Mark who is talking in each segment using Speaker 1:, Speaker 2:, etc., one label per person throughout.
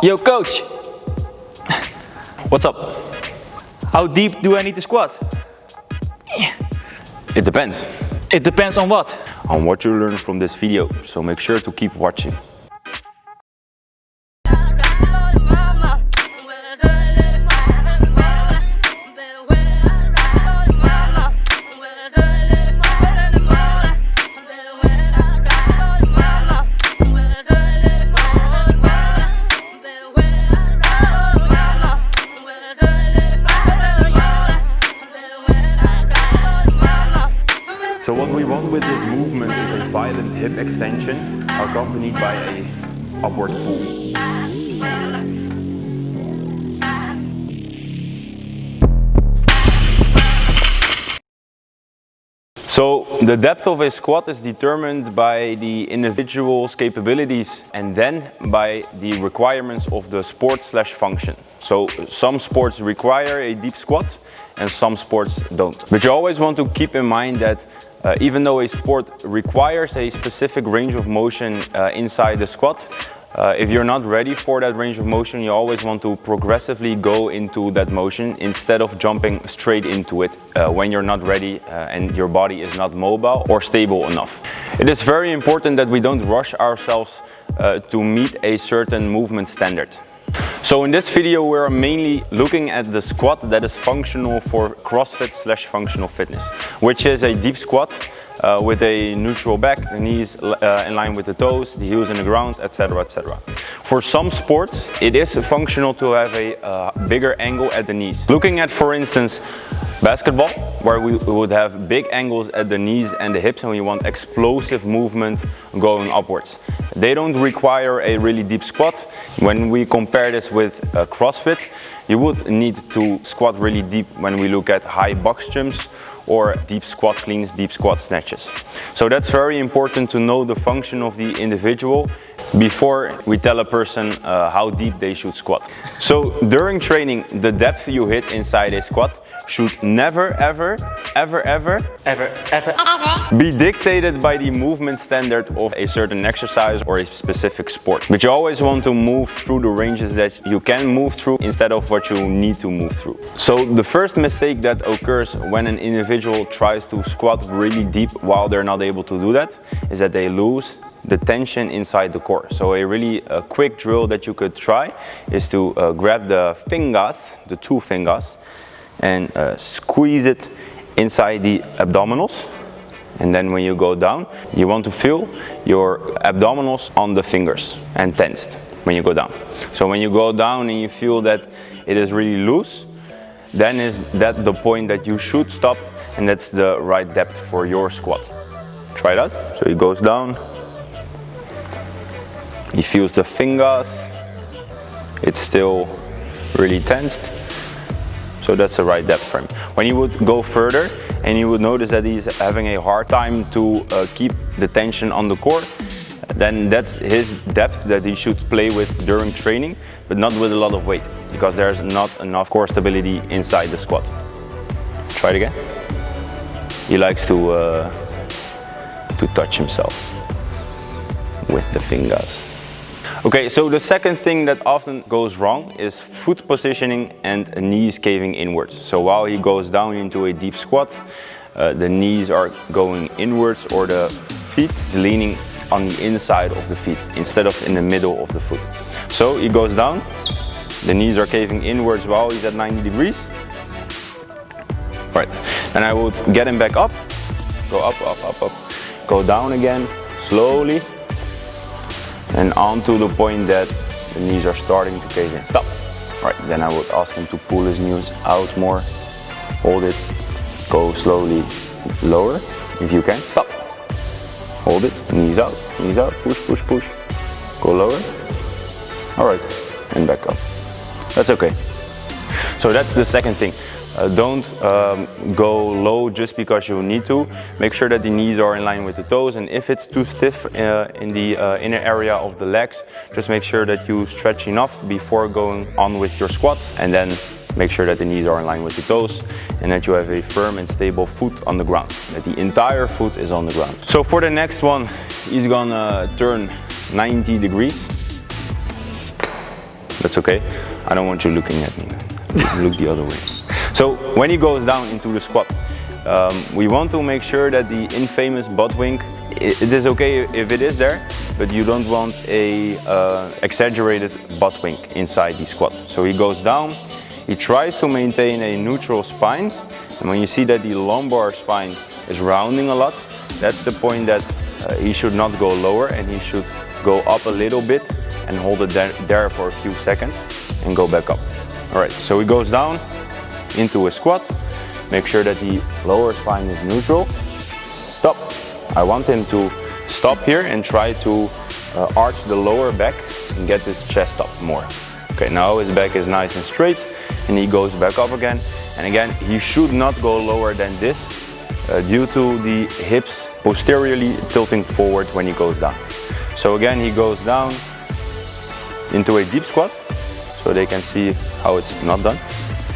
Speaker 1: Yo coach! What's up? How deep do I need to squat?
Speaker 2: It depends.
Speaker 1: It depends on what?
Speaker 2: On what you learn from this video, so make sure to keep watching. So what we want with this movement is a violent hip extension accompanied by a upward pull. So the depth of a squat is determined by the individual's capabilities and then by the requirements of the sport/function. So some sports require a deep squat and some sports don't. But you always want to keep in mind that even though a sport requires a specific range of motion inside the squat, if you're not ready for that range of motion, you always want to progressively go into that motion instead of jumping straight into it when you're not ready and your body is not mobile or stable enough. It is very important that we don't rush ourselves to meet a certain movement standard. So in this video we're mainly looking at the squat that is functional for CrossFit/functional fitness, which is a deep squat with a neutral back, the knees in line with the toes, the heels in the ground, etc, etc. For some sports it is functional to have a bigger angle at the knees. Looking at, for instance, basketball, where we would have big angles at the knees and the hips and we want explosive movement going upwards. They don't require a really deep squat. When we compare this with CrossFit, you would need to squat really deep when we look at high box jumps or deep squat cleans, deep squat snatches. So that's very important to know the function of the individual before we tell a person how deep they should squat. So during training, the depth you hit inside a squat should never ever be dictated by the movement standard of a certain exercise or a specific sport. But you always want to move through the ranges that you can move through instead of what you need to move through. So the first mistake that occurs when an individual tries to squat really deep while they're not able to do that is that they lose the tension inside the core. So a really quick drill that you could try is to grab the fingers, the two fingers, and squeeze it inside the abdominals. And then when you go down, you want to feel your abdominals on the fingers and tensed when you go down. So when you go down and you feel that it is really loose, then is that the point that you should stop, and that's the right depth for your squat. Try that. So he goes down, he feels the fingers, it's still really tensed. So that's the right depth for him. When you would go further and you would notice that he's having a hard time to keep the tension on the core, then that's his depth that he should play with during training, but not with a lot of weight, because there's not enough core stability inside the squat. Try it again. He likes to touch himself with the fingers. Okay, so the second thing that often goes wrong is foot positioning and knees caving inwards. So while he goes down into a deep squat, the knees are going inwards or the feet is leaning on the inside of the feet instead of in the middle of the foot. So he goes down, the knees are caving inwards while he's at 90 degrees. Right, then I would get him back up, go up, up, up, up, go down again, slowly, and on to the point that the knees are starting to cave in. Stop. Right, then I would ask him to pull his knees out more, hold it, go slowly lower if you can. Stop. Hold it, knees out, push, push, push, go lower. All right, and back up. That's okay. So that's the second thing. Don't go low just because you need to. Make sure that the knees are in line with the toes, and if it's too stiff in the inner area of the legs, just make sure that you stretch enough before going on with your squats, and then make sure that the knees are in line with the toes and that you have a firm and stable foot on the ground, that the entire foot is on the ground. So for the next one, he's gonna turn 90 degrees. That's okay. I don't want you looking at me. Look the other way. So when he goes down into the squat, we want to make sure that the infamous butt wink, it is okay if it is there, but you don't want a exaggerated butt wink inside the squat. So he goes down, he tries to maintain a neutral spine, and when you see that the lumbar spine is rounding a lot, that's the point that he should not go lower and he should go up a little bit and hold it there for a few seconds and go back up. Alright, so he goes down into a squat, make sure that the lower spine is neutral, stop. I want him to stop here and try to arch the lower back and get his chest up more. Okay, now his back is nice and straight and he goes back up again. And again, he should not go lower than this due to the hips posteriorly tilting forward when he goes down. So again, he goes down into a deep squat so they can see how it's not done.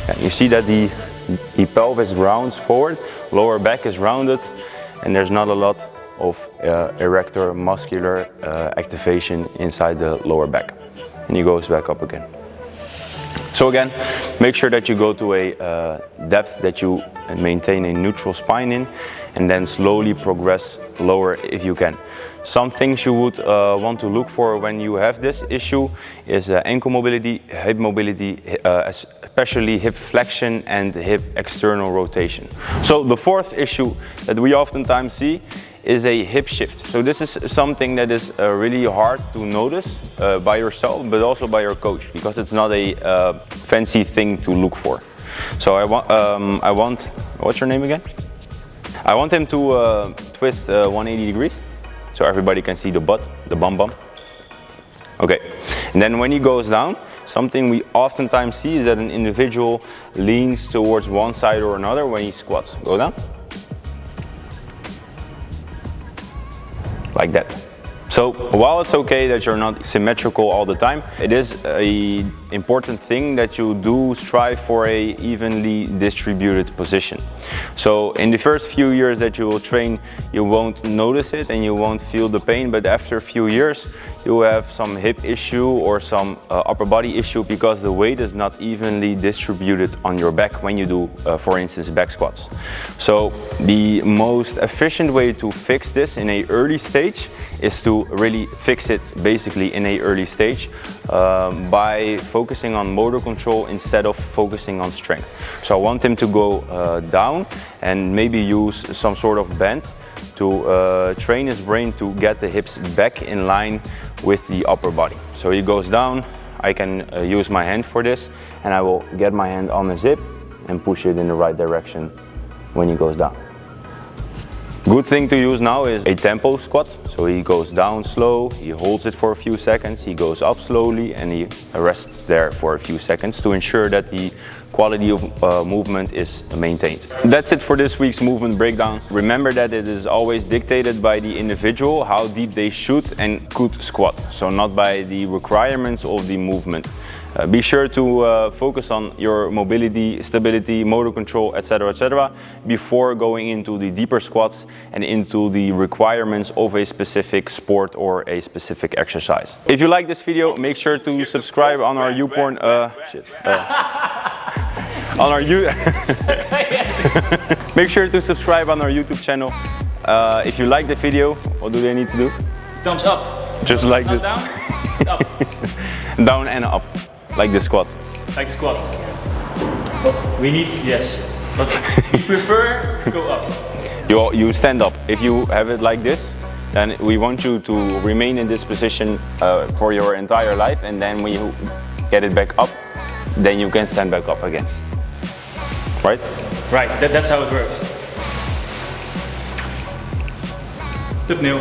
Speaker 2: And you see that the pelvis rounds forward, lower back is rounded, and there's not a lot of erector muscular activation inside the lower back. And he goes back up again. So again, make sure that you go to a depth that you maintain a neutral spine in, and then slowly progress lower if you can. Some things you would want to look for when you have this issue is ankle mobility, hip mobility, especially hip flexion and hip external rotation. So the fourth issue that we oftentimes see is a hip shift. So this is something that is really hard to notice by yourself, but also by your coach, because it's not a fancy thing to look for. So I want, what's your name again? I want him to twist 180 degrees, so everybody can see the butt, the bum bum. Okay, and then when he goes down, something we oftentimes see is that an individual leans towards one side or another when he squats. Go down. Like that. So while it's okay that you're not symmetrical all the time, it is an important thing that you do strive for a evenly distributed position. So in the first few years that you will train, you won't notice it and you won't feel the pain, but after a few years you have some hip issue or some upper body issue because the weight is not evenly distributed on your back when you do, for instance, back squats. So the most efficient way to fix this in an early stage is to really fix it basically in an early stage by focusing on motor control instead of focusing on strength. So I want him to go down and maybe use some sort of bend to train his brain to get the hips back in line with the upper body. So he goes down, I can use my hand for this, and I will get my hand on his hip and push it in the right direction when he goes down. Good thing to use now is a tempo squat. So he goes down slow, he holds it for a few seconds, he goes up slowly and he rests there for a few seconds to ensure that the quality of movement is maintained. That's it for this week's movement breakdown. Remember that it is always dictated by the individual how deep they should and could squat, so not by the requirements of the movement. Be sure to focus on your mobility, stability, motor control, etc., before going into the deeper squats and into the requirements of a specific sport or a specific exercise. If you like this video, make sure to subscribe on our YouPorn. Make sure to subscribe on our YouTube channel. If you like the video, what do they need to do?
Speaker 1: Thumbs up.
Speaker 2: Just like this.
Speaker 1: Down, up.
Speaker 2: Down and up. Like the squat.
Speaker 1: Like the squat. But we need, yes. But we prefer to go up.
Speaker 2: You stand up. If you have it like this, then we want you to remain in this position for your entire life, and then when you get it back up, then you can stand back up again. Right?
Speaker 1: Right, that's how it works. Thumbnail.